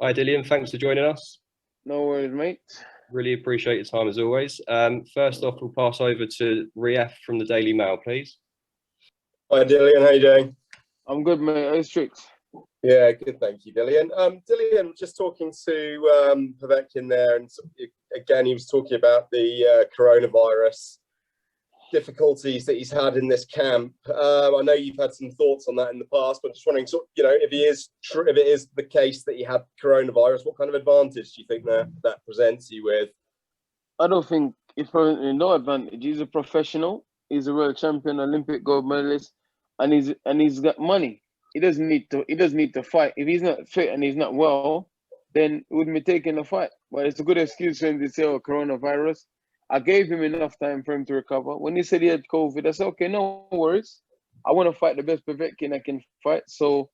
Hi, Dillian. Thanks for joining us. No worries, mate. Really appreciate your time as always. First off, we'll pass over to Rief from the Daily Mail, please. Hi, Dillian. How you doing? I'm good, mate. Hey, Strix. Yeah, good. Thank you, Dillian. Dillian, just talking to Povetkin there, and again, he was talking about the coronavirus difficulties that he's had in this camp. I know you've had some thoughts on that in the past, but just wondering, if it is the case that he had coronavirus, what kind of advantage do you think that presents you with? I don't think it's no advantage. He's a professional. He's a world champion, Olympic gold medalist, and he's got money. He doesn't need to fight. If he's not fit and he's not well, then he wouldn't be taking the fight. But it's a good excuse for him to say, "Oh, coronavirus." I gave him enough time for him to recover. When he said he had COVID, I said, "Okay, no worries. I want to fight the best Povetkin I can fight, so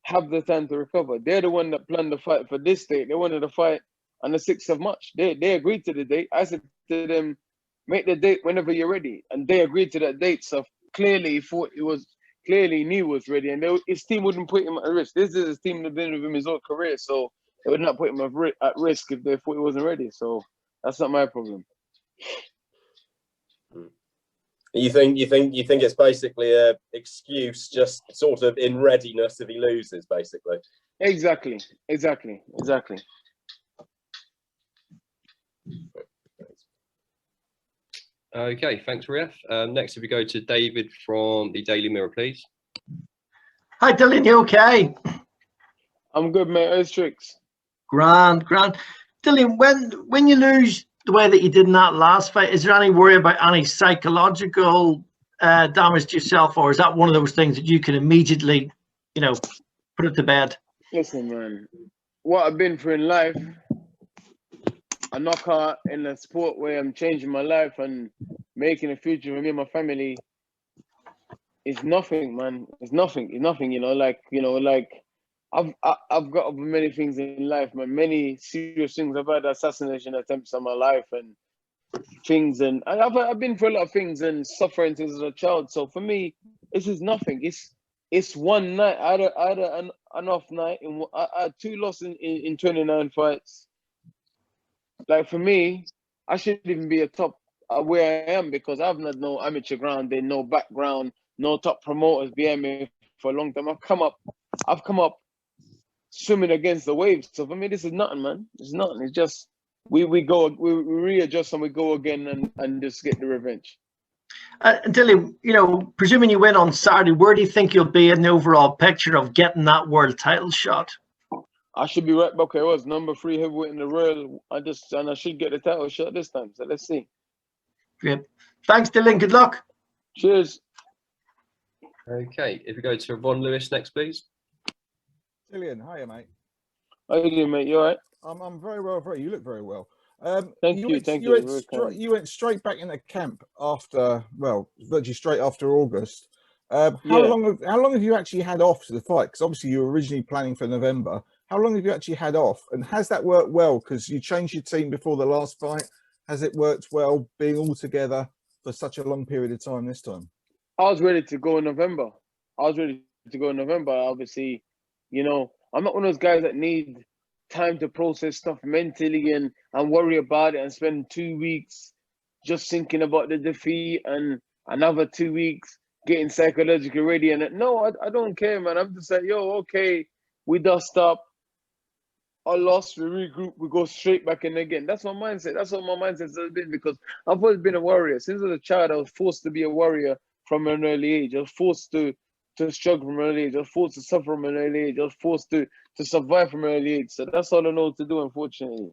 have the time to recover." They're the one that planned the fight for this date. They wanted to fight on the 6th of March. They agreed to the date. I said to them, "Make the date whenever you're ready," and they agreed to that date. So clearly, he knew he was ready, and his team wouldn't put him at risk. This is his team that's been with him his whole career, so they would not put him at risk if they thought he wasn't ready. So that's not my problem. You think it's basically a excuse, just sort of in readiness if he loses, basically? Exactly. Okay, thanks, Rief. Next, if we go to David from the Daily Mirror, please. Hi, Dillian. You okay? I'm good, mate. Hey, Strix. Grand. Dillian, when you lose the way that you did in that last fight, is there any worry about any psychological damage to yourself, or is that one of those things that you can immediately, put it to bed? Listen, man, what I've been through in life, a knockout in a sport where I'm changing my life and making a future for me and my family, is nothing, man. It's nothing. I've got over many things in life, man. Many serious things. I've had assassination attempts on my life and things, and I've been through a lot of things and suffering since as a child. So for me, this is nothing. It's one night. I had an off night, and I had 2 losses in 29 fights. Like, for me, I shouldn't even be a top where I am, because I've not no amateur grounding, no background, no top promoters behind me for a long time. I've come up swimming against the waves. So for me, this is nothing, man. It's nothing. It's just we readjust and we go again and just get the revenge. Dillian, presuming you win on Saturday, where do you think you'll be in the overall picture of getting that world title shot? I should be right back. I was number 3 heavyweight in the world. I should get the title shot this time. So let's see. Great. Thanks, Dillian. Good luck. Cheers. Okay, if we go to Ron Lewis next, please. Dillian, hiya, mate. How you doing, mate? You all right? I'm very well. You look very well. Thank you. You went straight back into camp after, virtually straight after August. How long have you actually had off to the fight? Because obviously you were originally planning for November. How long have you actually had off? And has that worked well? Because you changed your team before the last fight. Has it worked well being all together for such a long period of time this time? I was ready to go in November. Obviously, I'm not one of those guys that need time to process stuff mentally and worry about it and spend 2 weeks just thinking about the defeat and another 2 weeks getting psychologically ready. And no, I don't care, man. I'm just like, okay, we dust up. I lost, we regroup, we go straight back in again. That's my mindset. That's what my mindset has been, because I've always been a warrior. Since I was a child, I was forced to be a warrior from an early age. I was forced to struggle from an early age. I was forced to suffer from an early age. I was forced to survive from an early age. So that's all I know to do, unfortunately.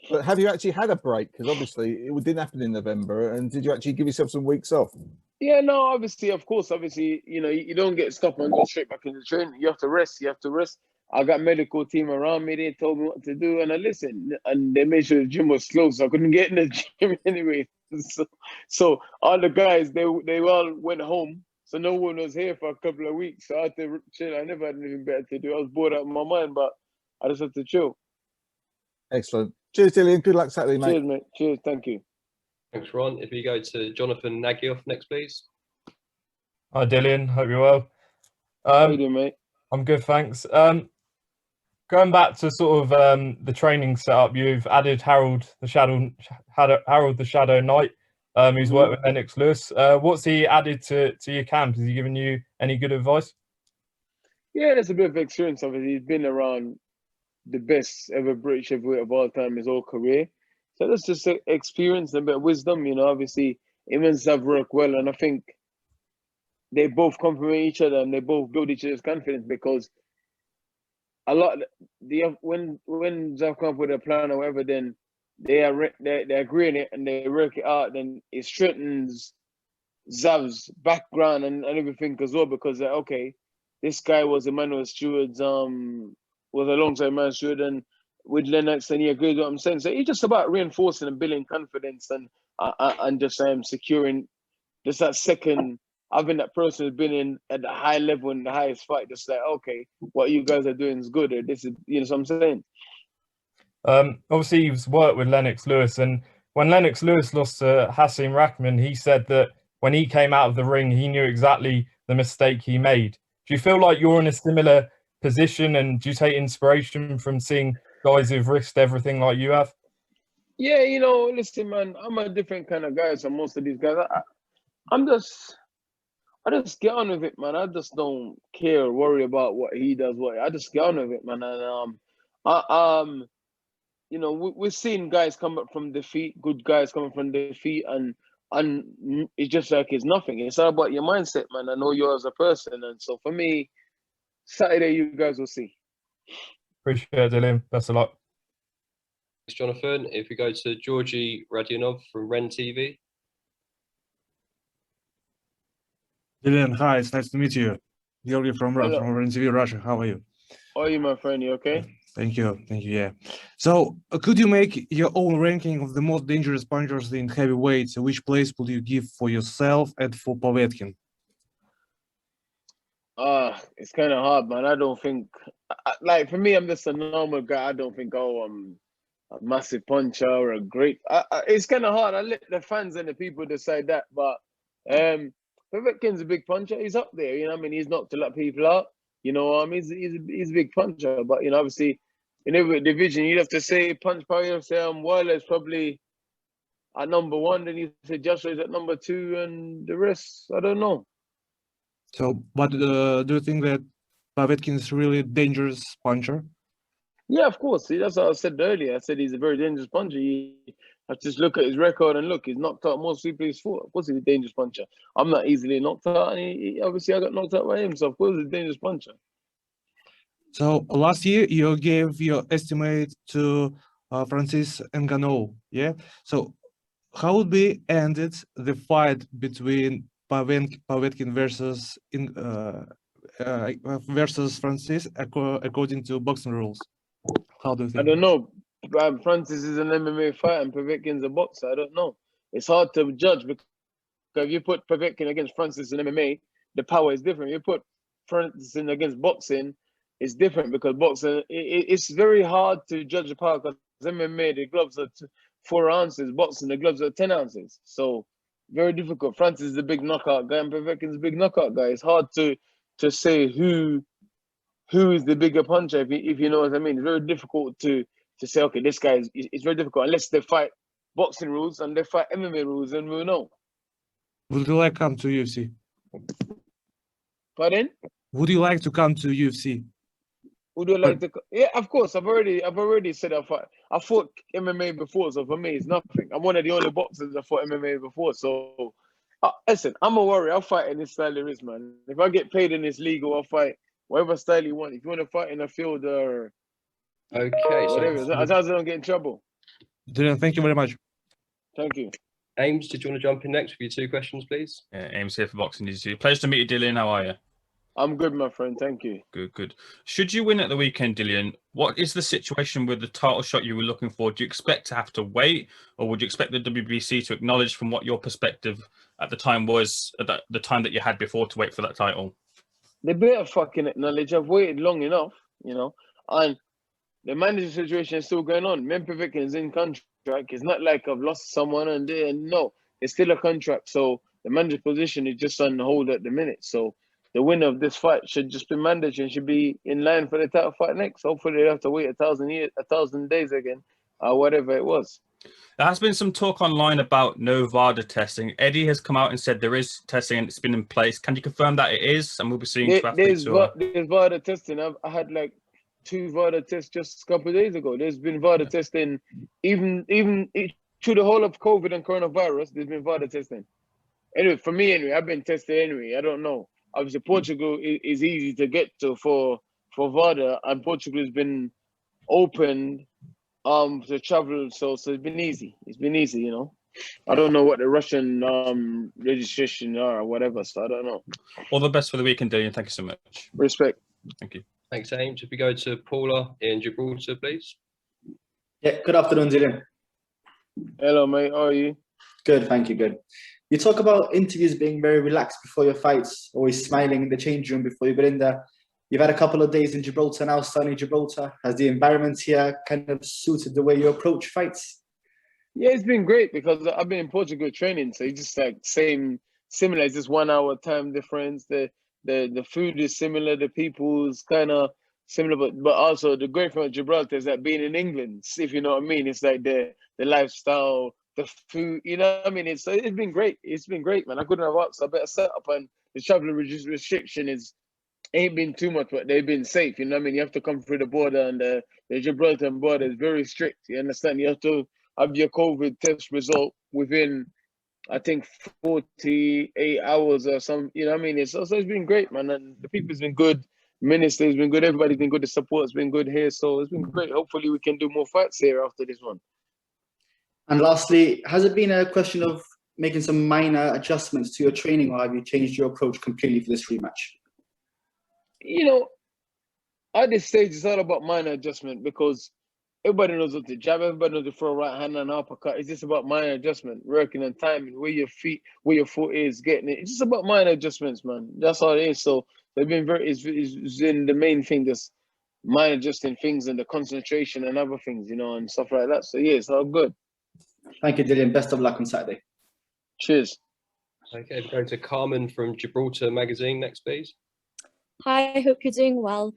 But have you actually had a break? Because obviously it didn't happen in November. And did you actually give yourself some weeks off? Yeah, no, obviously, you don't get stopped and go straight back into training. You have to rest. I got medical team around me. They told me what to do, and I listened. And they made sure the gym was closed, so I couldn't get in the gym anyway. So all the guys, they all went home. So no one was here for a couple of weeks. So I had to chill. I never had anything better to do. I was bored out of my mind, but I just had to chill. Excellent. Cheers, Dillian. Good luck Saturday, mate. Cheers, mate. Cheers. Thank you. Thanks, Ron. If we go to Jonathan Radionov next, please. Hi, Dillian. Hope you're well. How you doing, mate? I'm good, thanks. going back to sort of the training setup, you've added Harold the Shadow Knight, who's worked with Lennox Lewis. What's he added to your camp? Has he given you any good advice? Yeah, there's a bit of experience of it. He's been around the best ever British heavyweight of all time his whole career. So that's just experience and a bit of wisdom. You know, obviously, him and Zav work well, and I think they both complement each other and they both build each other's confidence, because a lot when Zav come up with a plan or whatever, then they agree on it and they work it out. Then it strengthens Zav's background and everything as well, because okay, this guy was Emmanuel Steward's was alongside Emmanuel Steward and with Lennox, and he agrees with what I'm saying. So it's just about reinforcing and building confidence and just securing just that second, having that person who's been in at the high level in the highest fight, just like, okay, what you guys are doing is good, or this is, you know what I'm saying? Obviously, you've worked with Lennox Lewis, and when Lennox Lewis lost to Hasim Rahman, he said that when he came out of the ring, he knew exactly the mistake he made. Do you feel like you're in a similar position, and do you take inspiration from seeing guys who've risked everything like you have? Yeah, you know, listen, man, I'm a different kind of guy than most of these guys. I just get on with it, man. I just don't care, worry about what he does. I just get on with it, man. And you know, we're seeing guys come up from defeat, good guys coming from defeat, and it's just like it's nothing. It's all about your mindset, man. I know you as a person, and so for me, Saturday you guys will see. Appreciate it, Dillian. Best of luck. Thanks, Jonathan. If we go to Georgi Radionov from Ren TV. Dillian, hi, it's nice to meet you. Georgi from Ren TV, Russia. How are you? How are you, my friend? You okay? Thank you, yeah. So, could you make your own ranking of the most dangerous punchers in heavyweight? Which place would you give for yourself and for Povetkin? It's kind of hard, man. I don't think, like, for me, I'm just a normal guy. I don't think I'm a massive puncher or a great. It's kind of hard. I let the fans and the people decide that. But Povetkin's a big puncher. He's up there. You know what I mean? He's knocked a lot of people out. You know, he's a big puncher. But you know, obviously, in every division, you'd have to say punch power. You'd have to say Wilder's probably at number one. Then you say Joshua's at number two, and the rest, I don't know. So, but do you think that Povetkin is really a dangerous puncher? Yeah, of course. See, that's what I said earlier. I said he's a very dangerous puncher. You have to just look at his record and look, he's knocked out most people he's fought. Of course, he's a dangerous puncher. I'm not easily knocked out, and obviously I got knocked out by him, so of course he's a dangerous puncher. So last year you gave your estimate to Francis Ngannou, yeah? So how would be ended the fight between Povetkin versus Francis according to boxing rules? How do you think? I don't know. Francis is an MMA fighter and Povetkin's a boxer. I don't know. It's hard to judge because if you put Povetkin against Francis in MMA, the power is different. If you put Francis against boxing, it's different because boxing, it's very hard to judge the power because MMA, the gloves are 4 ounces, boxing, the gloves are 10 ounces. So very difficult. Francis is a big knockout guy and Povetkin's a big knockout guy. It's hard to say who is the bigger puncher, if you know what I mean. It's very difficult to say, okay, this guy it's very difficult unless they fight boxing rules and they fight MMA rules, and we'll know. Would you like to come to UFC? Pardon? Would you like to come to UFC? Would you like to? Yeah, of course. I've already said I fought MMA before, so for me it's nothing. I'm one of the only boxers that fought MMA before. So listen, I'm a warrior. I'll fight any style there is, man. If I get paid in this league, I'll fight whatever style you want. If you want to fight in a field or whatever, as long as I don't get in trouble. Dylan, thank you very much. Thank you. Ames, did you want to jump in next with your 2 questions, please? Yeah, Ames here for Boxing DG. Pleasure to meet you, Dillian. How are you? I'm good, my friend. Thank you. Good. Should you win at the weekend, Dillian, what is the situation with the title shot you were looking for? Do you expect to have to wait, or would you expect the WBC to acknowledge from what your perspective at the time was, at the time that you had before to wait for that title? They better fucking acknowledge I've waited long enough, you know, and the manager situation is still going on. Povetkin is in contract. It's not like I've lost someone and no, it's still a contract. So the manager position is just on hold at the minute. So the winner of this fight should just be mandatory and should be in line for the title fight next. Hopefully they have to wait 1,000 days again, or whatever it was. There has been some talk online about no VADA testing. Eddie has come out and said there is testing and it's been in place. Can you confirm that it is? And we'll be seeing two athletes who are... There's VADA testing. I had like 2 VADA tests just a couple of days ago. There's been VADA testing even through the whole of COVID and coronavirus. There's been VADA testing. Anyway, for me anyway, I've been tested anyway. I don't know. Obviously, Portugal is easy to get to for VADA, and Portugal has been opened to travel, so it's been easy. It's been easy, you know. I don't know what the Russian registration are or whatever, so I don't know. All the best for the weekend, Dillian. Thank you so much. Respect. Thank you. Thanks, Ames. If we go to Paula in Gibraltar, please. Yeah, good afternoon, Dillian. Hello, mate. How are you? Good, thank you. Good. You talk about interviews being very relaxed before your fights, always smiling in the change room before you get in there. You've had a couple of days in Gibraltar now, sunny Gibraltar. Has the environment here kind of suited the way you approach fights? Yeah, it's been great because I've been in Portugal training, so it's just like similar. It's just 1 hour time difference. The food is similar. The people's kind of similar, but also the great thing about Gibraltar is that being in England, if you know what I mean, it's like the lifestyle, the food. You know what I mean? It's been great. It's been great, man. I couldn't have asked a better setup, and the travel restriction ain't been too much, but they've been safe. You know what I mean? You have to come through the border, and the Gibraltar border is very strict. You understand? You have to have your COVID test result within, I think, 48 hours or something. You know what I mean? It's been great, man. And the people's been good. Minister's been good. Everybody's been good. The support's been good here. So it's been great. Hopefully we can do more fights here after this one. And lastly, has it been a question of making some minor adjustments to your training, or have you changed your approach completely for this rematch? You know, at this stage, it's all about minor adjustment because everybody knows what to jab, everybody knows to throw right hand and uppercut. It's just about minor adjustment, working and timing, where your foot is, getting it. It's just about minor adjustments, man. That's all it is. So they've been it's in the main thing, just minor adjusting things and the concentration and other things, you know, and stuff like that. So yeah, it's all good. Thank you, Dillian. Best of luck on Saturday. Cheers. Okay, we're going to Carmen from Gibraltar Magazine next, please. Hi, I hope you're doing well.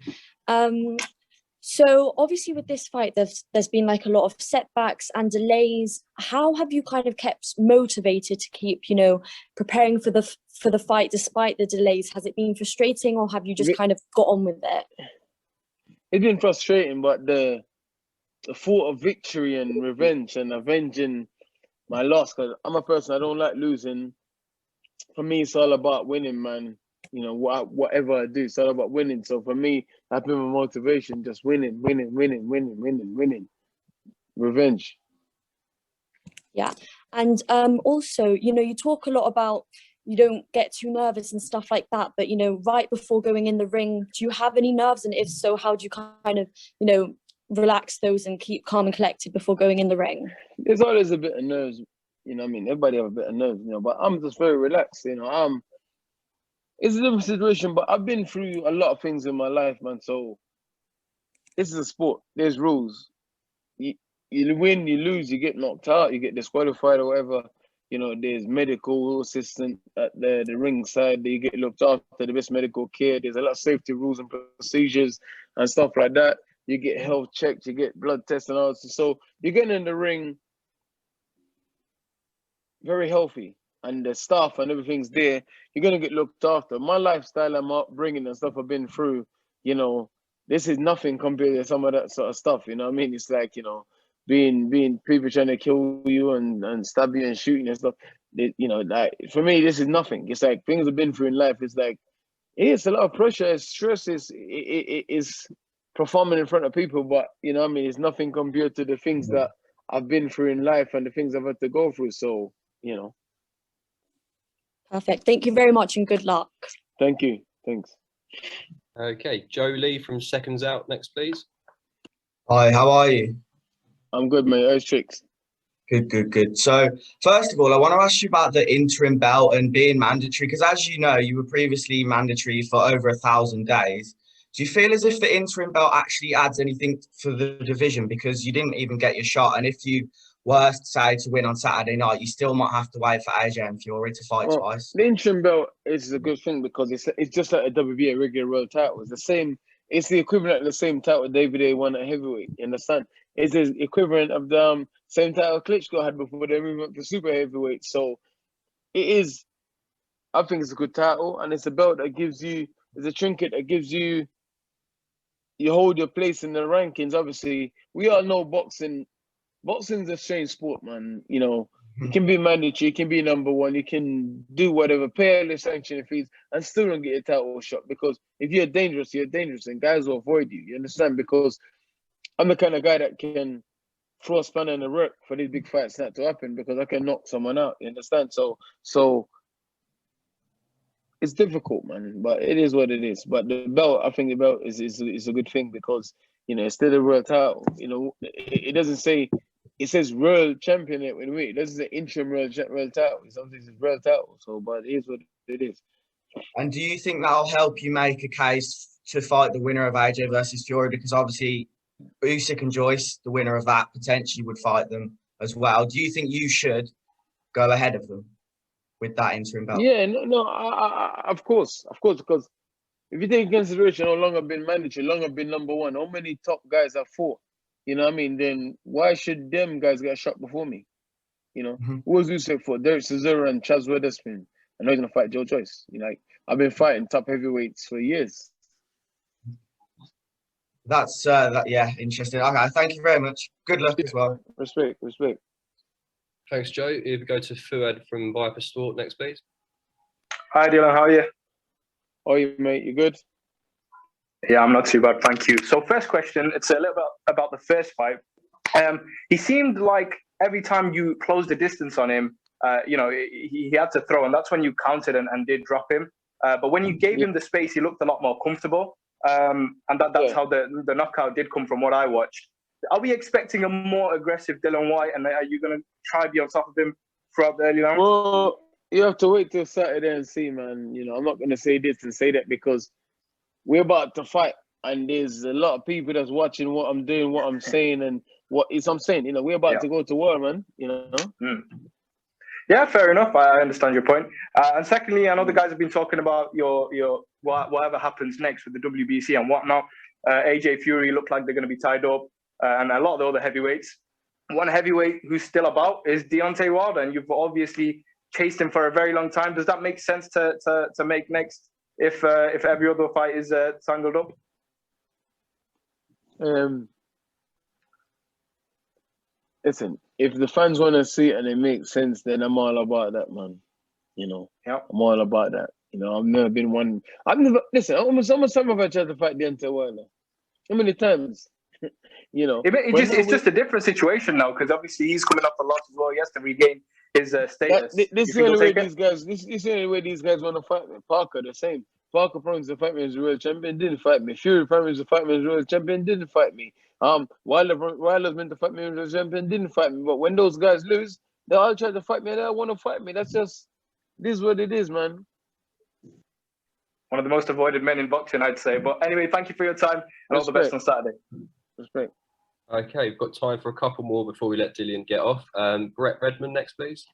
So obviously with this fight, there's been like a lot of setbacks and delays. How have you kind of kept motivated to keep, you know, preparing for the fight despite the delays? Has it been frustrating, or have you just kind of got on with it? It's been frustrating, but the thought of victory and revenge and avenging my loss, because I'm a person, I don't like losing. For me, it's all about winning, man. You know, whatever I do, it's all about winning. So for me, that's been my motivation, just winning. Revenge. Yeah. And also, you know, you talk a lot about you don't get too nervous and stuff like that, but, you know, right before going in the ring, do you have any nerves? And if so, how do you kind of, you know, relax those and keep calm and collected before going in the ring? There's always a bit of nerves, you know what I mean? Everybody have a bit of nerves, you know, but I'm just very relaxed, you know. It's a different situation, but I've been through a lot of things in my life, man. So this is a sport. There's rules. You win, you lose, you get knocked out, you get disqualified or whatever. You know, there's medical assistant at the ring side. You get looked after, the best medical care. There's a lot of safety rules and procedures and stuff like that. You get health checks, you get blood tests and all that. So you're getting in the ring very healthy. And the staff and everything's there, you're going to get looked after. My lifestyle, I'm upbringing and stuff I've been through, you know, this is nothing compared to some of that sort of stuff, you know what I mean? It's like, you know, being people trying to kill you and stab you and shooting and stuff. You know, like, for me, this is nothing. It's like things I've been through in life. It's like, it's a lot of pressure, it's stress, it's performing in front of people, but, you know what I mean? It's nothing compared to the things that I've been through in life and the things I've had to go through. So, you know. Perfect. Thank you very much and good luck. Thank you. Thanks. Okay, Joe Lee from Seconds Out next, please. Hi, how are you? I'm good, mate. How's tricks? Good. So, first of all, I want to ask you about the interim belt and being mandatory, because as you know, you were previously mandatory for over 1,000 days. Do you feel as if the interim belt actually adds anything for the division, because you didn't even get your shot? And if you were, say, to win on Saturday night, you still might have to wait for AJ and Fury to fight twice. The interim belt is a good thing because it's just like a WBA regular world title. It's the same. It's the equivalent of the same title David A won at heavyweight. You understand? It's the equivalent of the same title Klitschko had before they moved up to super heavyweight. So it is. I think it's a good title, and it's a belt that gives you. It's a trinket that gives you. You hold your place in the rankings. Obviously, we all know boxing. Boxing's a strange sport, man. You know, it can be mandatory, it can be number one, you can do whatever, pay all the sanction fees, and still don't get a title shot. Because if you're dangerous, and guys will avoid you. You understand? Because I'm the kind of guy that can throw a spanner in the work for these big fights not to happen because I can knock someone out. You understand? So it's difficult, man, but it is what it is. But the belt, I think the belt is a good thing because, you know, it's still a world title. You know, it doesn't say, it says world champion. It doesn't say interim world title. Something says world title. So, but it is what it is. And do you think that'll help you make a case to fight the winner of AJ versus Fury? Because obviously Usyk and Joyce, the winner of that, potentially would fight them as well. Do you think you should go ahead of them with that interim belt? Yeah, no, of course, because if you take into consideration how long I've been manager, how long I've been number one, how many top guys have fought, you know what I mean? Then why should them guys get shot before me? You know, who was Usyk for? Derek Chisora and Chaz Weatherspoon. I know he's gonna fight Joe Joyce. You know, like, I've been fighting top heavyweights for years. That's yeah, interesting. Okay, thank you very much. Good luck as well. Respect. Thanks, Joe. If we go to Fuad from Viper Sport next, please. Hi, Dylan. How are you? How are you, mate? You good? Yeah, I'm not too bad, thank you. So first question, it's a little bit about the first fight. He seemed like every time you closed the distance on him, you know, he had to throw, and that's when you counted and did drop him. But when you gave him the space, he looked a lot more comfortable. And that's how the knockout did come from what I watched. Are we expecting a more aggressive Dillian Whyte, and are you going to try to be on top of him throughout the early rounds? Well, you have to wait till Saturday and see, man. You know, I'm not going to say this and say that because we're about to fight, and there's a lot of people that's watching what I'm doing, what I'm saying, and what is I'm saying. You know, we're about to go to war, man. You know. Yeah, fair enough. I understand your point. And secondly, I know the guys have been talking about your whatever happens next with the WBC and whatnot. AJ Fury look like they're going to be tied up, and a lot of the other heavyweights. One heavyweight who's still about is Deontay Wilder, and you've obviously chased him for a very long time. Does that make sense to make next if every other fight is tangled up? Listen, if the fans want to see it and it makes sense, then I'm all about that, man. You know, I'm all about that. You know, I've never been one. Listen, almost time I've tried to fight Deontay Wilder. How many times? You know, it's just a different situation now because obviously he's coming off a loss as well. He has to regain his status. This is the only way these guys. This is the only way these guys want to fight me. Parker, the same. Parker promised to fight me as a world champion, didn't fight me. Fury promised to fight me as a world champion, didn't fight me. Wilder's meant to fight me as a world champion, didn't fight me. But when those guys lose, they all try to fight me and they all want to fight me. That's just this is what it is, man. One of the most avoided men in boxing, I'd say. But anyway, thank you for your time and all the best on Saturday. Respect. Okay, we've got time for a couple more before we let Dillian get off. Brett Redmond next, please.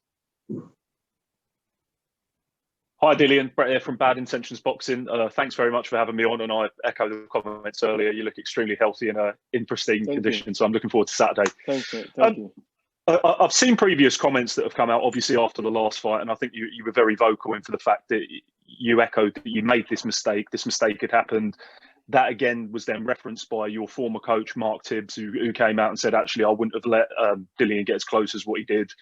Hi, Dillian. Brett here from Bad Intentions Boxing. Thanks very much for having me on, and I echo the comments earlier. You look extremely healthy and in pristine condition, so I'm looking forward to Saturday. Thanks, mate. Thank you. I've seen previous comments that have come out, obviously, after the last fight, and I think you were very vocal into the fact that you echoed that you made this mistake had happened. That, again, was then referenced by your former coach, Mark Tibbs, who came out and said, actually, I wouldn't have let Dillian get as close as what he did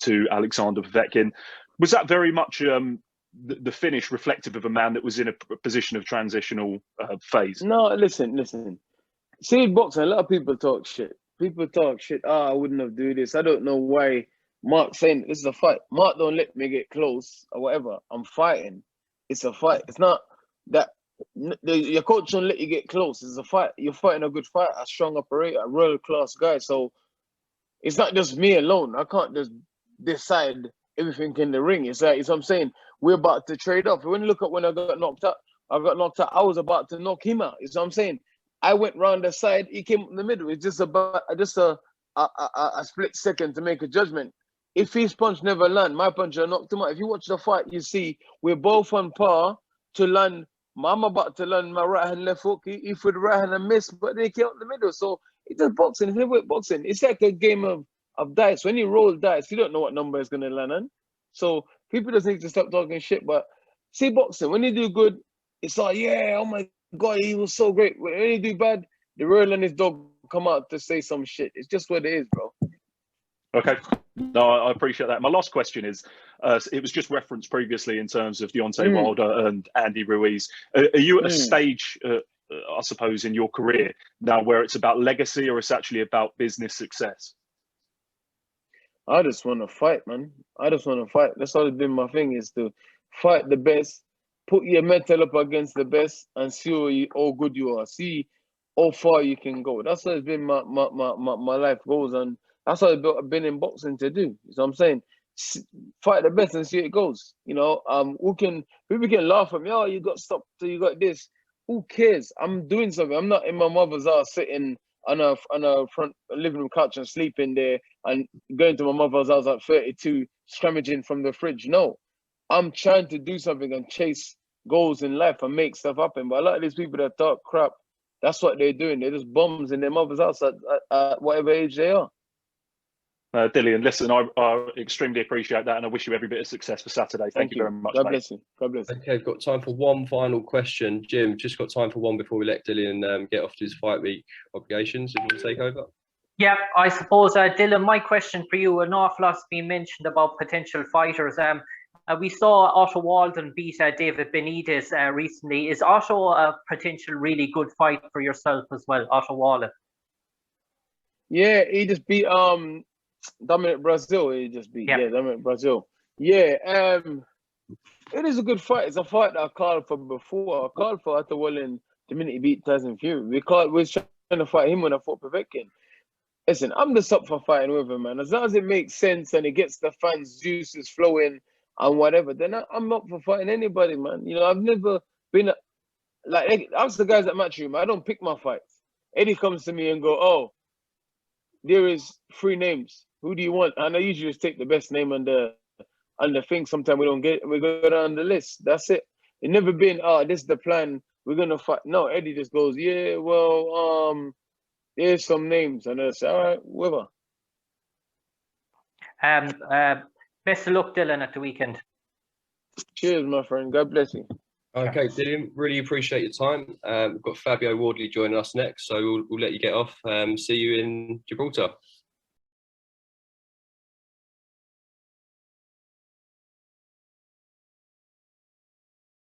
to Alexander Povetkin. Was that very much the finish reflective of a man that was in a position of transitional phase? No, listen. See, boxing, a lot of people talk shit. People talk shit. I wouldn't have do this. I don't know why Mark's saying this is a fight. Mark don't let me get close or whatever. I'm fighting. It's a fight. It's not that your coach don't let you get close. It's a fight. You're fighting a good fight, a strong operator, a world class guy. So it's not just me alone. I can't just decide everything in the ring. It's like, I'm saying, we're about to trade off. When you look at when I got knocked out, I was about to knock him out. You know what I'm saying? I went round the side, he came up in the middle. It's just a a split second to make a judgment. If his punch never land, my punch will knock him out. If you watch the fight, you see we're both on par to land. I'm about to land my right hand, left hook. He for the right hand and miss, but they came out the middle. So it's just boxing, it's heavyweight boxing. It's like a game of dice. When you roll dice, you don't know what number is gonna land on. So people just need to stop talking shit. But see, boxing, when you do good, it's like, yeah, oh my God, he was so great. When you do bad, the royal and his dog come out to say some shit. It's just what it is, bro. Okay. No, I appreciate that. My last question is, it was just referenced previously in terms of Deontay Wilder and Andy Ruiz. Are you at a stage, I suppose, in your career now where it's about legacy or it's actually about business success? I just want to fight, man. I just want to fight. That's always been my thing, is to fight the best, put your mental up against the best, and see how good you are. See how far you can go. That's always been my life goals, and that's what I've been in boxing to do. You know what I'm saying? Fight the best and see how it goes. You know, people can laugh at me. Oh, you got stopped. You got this. Who cares? I'm doing something. I'm not in my mother's house sitting on a front living room couch and sleeping there and going to my mother's house at 32, scrummaging from the fridge. No, I'm trying to do something and chase goals in life and make stuff happen. But a lot of these people that talk crap, that's what they're doing. They're just bums in their mother's house at whatever age they are. Dillian, listen, I extremely appreciate that, and I wish you every bit of success for Saturday. Thank you very much. God bless you. God bless you. Okay, we've got time for one final question. Jim, just got time for one before we let Dillian get off to his fight week obligations. If you want to take over. Yeah, I suppose, Dylan, my question for you, an awful lot's been mentioned about potential fighters. We saw Otto Walden beat David Benitez recently. Is Otto a potential really good fight for yourself as well, Otto Walden? Yeah, he just beat Dominic Brazil. He just beat Dominic Brazil. Yeah, it is a good fight. It's a fight that I called for before. I called for Otto Walden the minute he beat Tyson Fury. We was trying to fight him when I fought Povetkin. Listen, I'm just up for fighting with him, man. As long as it makes sense and it gets the fans' juices flowing and whatever, then I'm up for fighting anybody, man. You know, I've never been like, ask the guys at Matchroom. I don't pick my fights. Eddie comes to me and go, oh, there is 3 names. Who do you want? And I usually just take the best name on the thing. Sometimes we go down the list. That's it. It never been, oh, this is the plan. We're gonna fight. No, Eddie just goes, yeah, well, there's some names, and I say, all right, whatever. Best of luck, Dylan, at the weekend. Cheers, my friend. God bless you. Okay, Dillian, really appreciate your time. We've got Fabio Wardley joining us next, so we'll let you get off. See you in Gibraltar.